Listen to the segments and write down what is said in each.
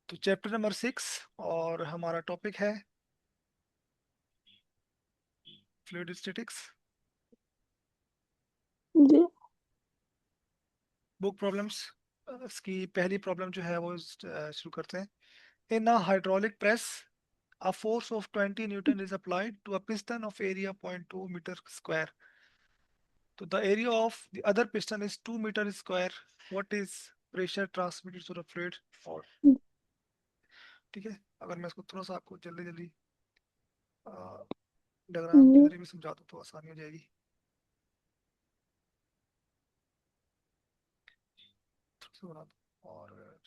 तो chapter number 6 और हमारा टॉपिक है फ्लूइड स्टैटिक्स। जी। Book problems. इसकी पहली प्रॉब्लम जो है वो शुरू करते हैं। In a hydraulic press a force of 20 Newton is applied to a piston of area 0.2 meter square. So the area of the other piston is 2 meter square. What is pressure transmitted through the fluid? और ठीक है, अगर मैं इसको थोड़ा सा आपको जल्दी जल्दी डायग्राम के जी। जरिए भी समझा दूँ तो आसानी हो जाएगी। थोड़ा सा बना दूँ और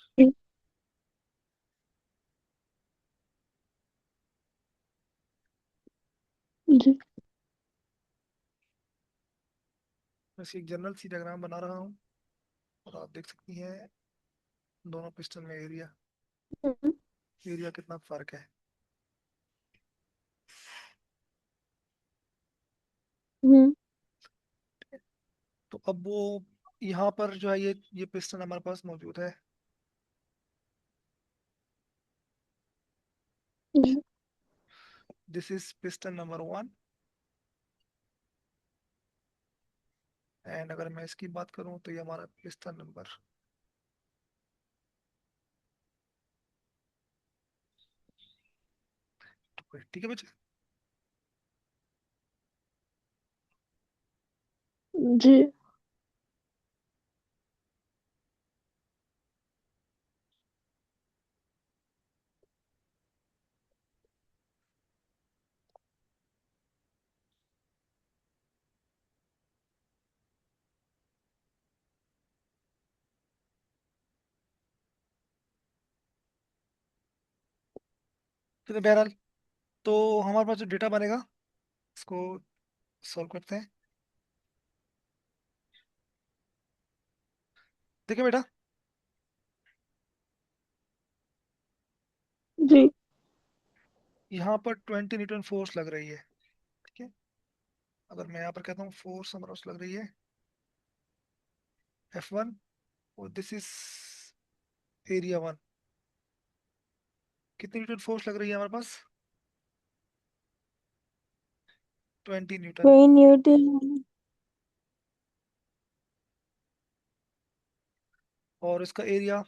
जी। मैं एक जनरल सी डायग्राम बना रहा हूँ और आप देख सकती हैं दोनों पिस्टन में एरिया कितना फर्क है। हम्म। तो अब वो यहाँ पर जो है ये पिस्टन हमारे पास मौजूद है। जी। This is piston number 1 and अगर मैं इसकी बात करूँ तो ये हमारा पिस्टन नंबर ठीक है बच्चे। जी। तो बहरहाल तो हमारे पास जो डेटा बनेगा इसको सॉल्व करते हैं। देखिए बेटा, जी। यहाँ पर 20 न्यूटन फोर्स लग रही है। ठीक है, अगर मैं यहाँ पर कहता हूँ फोर्स हमारे पास लग रही है F1 और दिस इज एरिया 1। कितनी न्यूटन फोर्स लग रही है हमारे पास? 20 न्यूटन। कोई न्यूटन। और इसका एरिया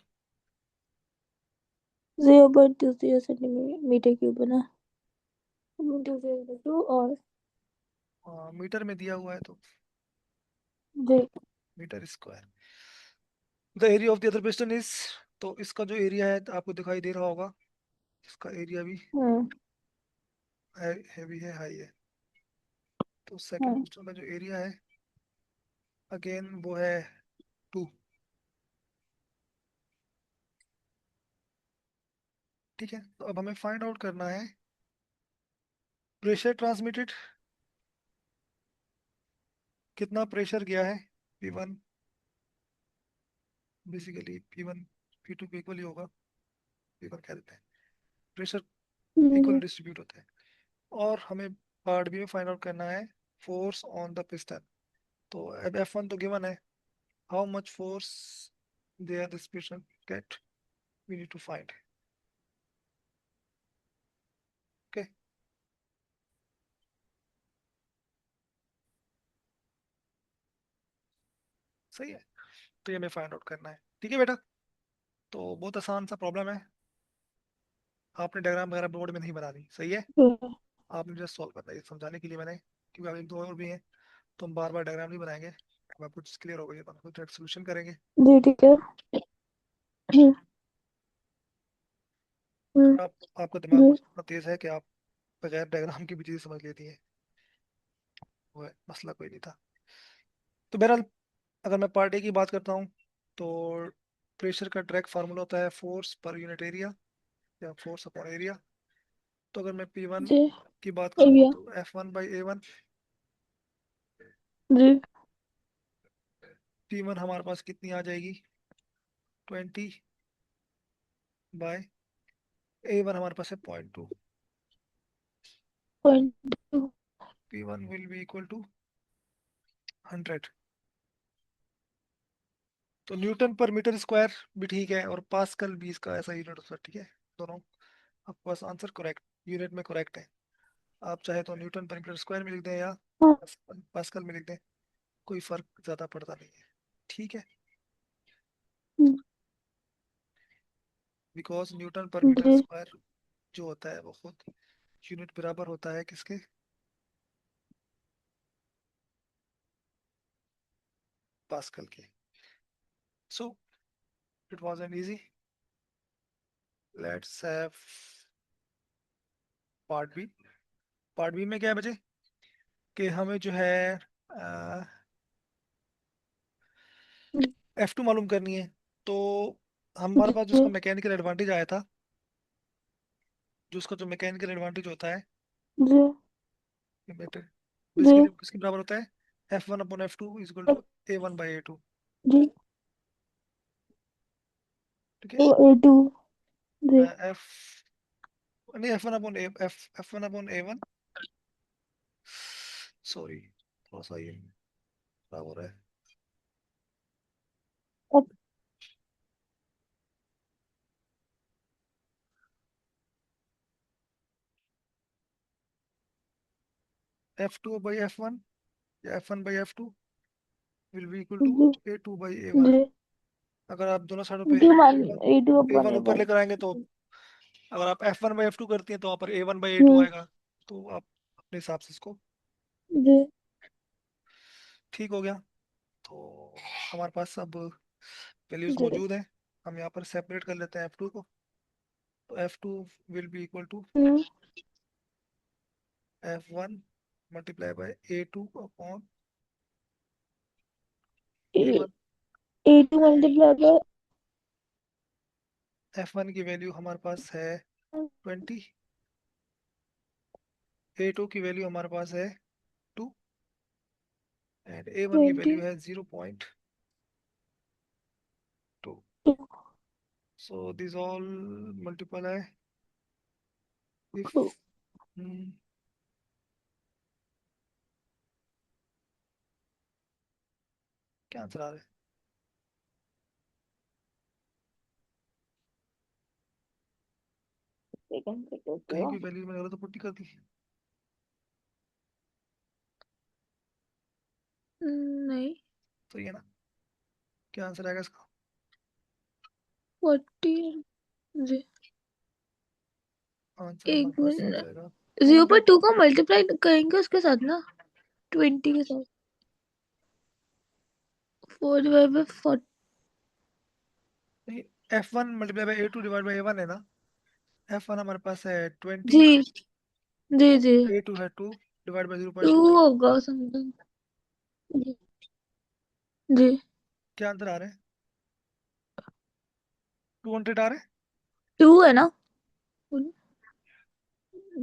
0.20 सेंटीमीटर क्यूब बना। टू और मीटर में दिया हुआ है तो जी। Metre square. The area of the other piston is, तो इसका जो एरिया है तो आपको दिखाई दे रहा होगा, इसका एरिया भी हम्म। हैवी है, हाई है। तो सेकंड हम्म। पिस्टन का जो एरिया है अगेन वो है 2। ठीक है, तो अब हमें फाइंड आउट करना है प्रेशर ट्रांसमिटेड, कितना प्रेशर गया है। P1 बेसिकली P1 P2 के इक्वल ही होगा, P1 कह देते हैं। प्रेशर इक्वल जी। डिस्ट्रीब्यूट होते हैं। और हमें पार्ट बी में फाइंड आउट करना है फोर्स ऑन द पिस्टन। तो अब F1 तो गिवन है, how much force there this piston get, we need to find. Okay, सही है। तो ये हमें फाइंड आउट करना है। ठीक है बेटा, तो बहुत आसान सा प्रॉब्लम है। आपने डायग्राम वगैरह बोर्ड में नहीं बनानी, सही है। आपने जस्ट सॉल्व करना है, ये समझाने के लिए मैंने, क्योंकि अब एक दो और भी हैं तो हम बार बार डायग्राम नहीं बनाएंगे। अब आपको क्लियर हो गई तो हम डायरेक्ट सोल्यूशन करेंगे। जी ठीक है। हम्म। हम्म। थोड़ा आपका दिमाग जी। बस इतना तेज है कि आप बगैर डायग्राम की भी चीज़ समझ लेती है। वो है, मसला कोई नहीं था। तो बहरहाल अगर मैं पार्ट ए की बात करता हूँ तो प्रेशर का डायरेक्ट फार्मूला होता है फोर्स पर यूनिट एरिया या फोर्स अपॉन एरिया। तो अगर मैं P1 जी। की बात हो करूँ गया। तो F1/A1। जी। P1 हमारे पास कितनी आ जाएगी, 20/A1 हमारे पास है 0.2। Point. P1 will be equal to 100। तो न्यूटन पर मीटर स्क्वायर भी ठीक है, और पास्कल भी इसका ऐसा यूनिट होता है, ठीक है। दोनों आपके पास आंसर करेक्ट, यूनिट में करेक्ट है। आप चाहे तो न्यूटन पर मीटर स्क्वायर में लिख दें या हाँ, पास्कल में लिख दें, कोई फर्क ज्यादा पड़ता नहीं है, ठीक है। बिकॉज न्यूटन पर मीटर जी स्क्वायर जो होता है वो खुद यूनिट बराबर होता है किसके, पास्कल के। So it was an easy. Let's have part B. Part B में क्या है बचे, कि हमें जो है F2 मालूम करनी है। तो हमारे पास जो उसका जी मैकेनिकल एडवांटेज आया था, जो उसका जो मैकेनिकल एडवांटेज होता है, जी जी बेसिकली किसके बराबर होता है, F1/F2 इक्वल टू A1/A2, जी ठीक है। तो A2 जी एफ नहीं, F1/A1, सॉरी थोड़ा सा ये खराब हो रहा है। अब F2/F1 या F1/F2 will be equal to जी A2/A1। जी अगर आप दोनों साइडों पे A2 मान A1 A2 अपन A1 ऊपर A1 लेकर आएंगे, तो अगर आप F1/F2 करती हैं तो वहाँ पर A1/A2 हम्म आएगा। तो आप अपने हिसाब से इसको जी ठीक हो गया। तो हमारे पास सब वैल्यूज जी मौजूद हैं। हम यहाँ पर सेपरेट कर लेते हैं F2 को। तो F2 will be equal to hmm F1 multiply by A2 upon A- A1। A2 and multiply by F1 की वैल्यू हमारे पास है 20, A2 की वैल्यू हमारे पास है 2, एंड A1 की 20 वैल्यू है 0.2। So this all multiply if क्या आंसर आ रहा है, सेकंड से करते कहीं हो कोई वैल्यू मैंने गलत तो पुट्टी कर दी। नहीं सही है ना, क्या आंसर आएगा इसका। 40 जी आंसर हमारे एक पास हो मिनट जाएगा 200। 0.2 को मल्टीप्लाई करेंगे उसके साथ ना 20 के साथ 4/40 नहीं, F1 multiply by A2 divide by A1 है ना। F1 हमारे पास है 20, जी जी जी A2 है 2 डिवाइड बाय 2 0.2। होगा समथिंग जी जी क्या आंसर आ रहे हैं, 200 आ रहे हैं। 2 है ना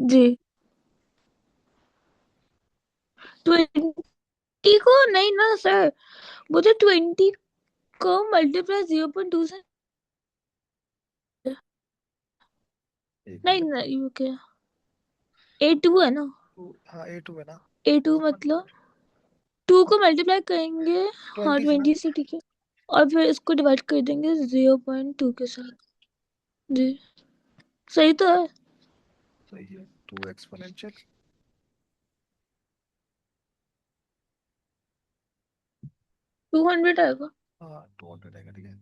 जी 20 को नहीं ना सर मुझे 20 को मल्टीप्लाई 0.2 से एक नहीं मिनट। नहीं वो क्या A2 है ना हाँ A2 है ना। A2 मतलब 2 को मल्टीप्लाई करेंगे हाँ 20 से ना। 20 से ठीक है और फिर इसको डिवाइड कर देंगे 0.2 के साथ जी सही तो है सही है, 2 एक्सपोनेंशियल। 200 आएगा हाँ 200 आएगा, ठीक है।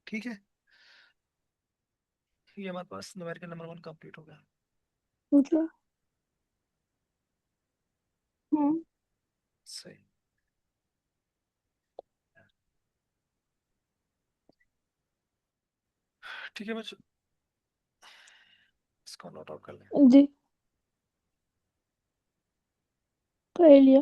ठीक है, ये हमारे पास न्यूमेरिकल नंबर 1 कंप्लीट हो गया। पूछो हम्म सही, ठीक है बच्चों, इसको नोट आउट कर लें। जी कर लिया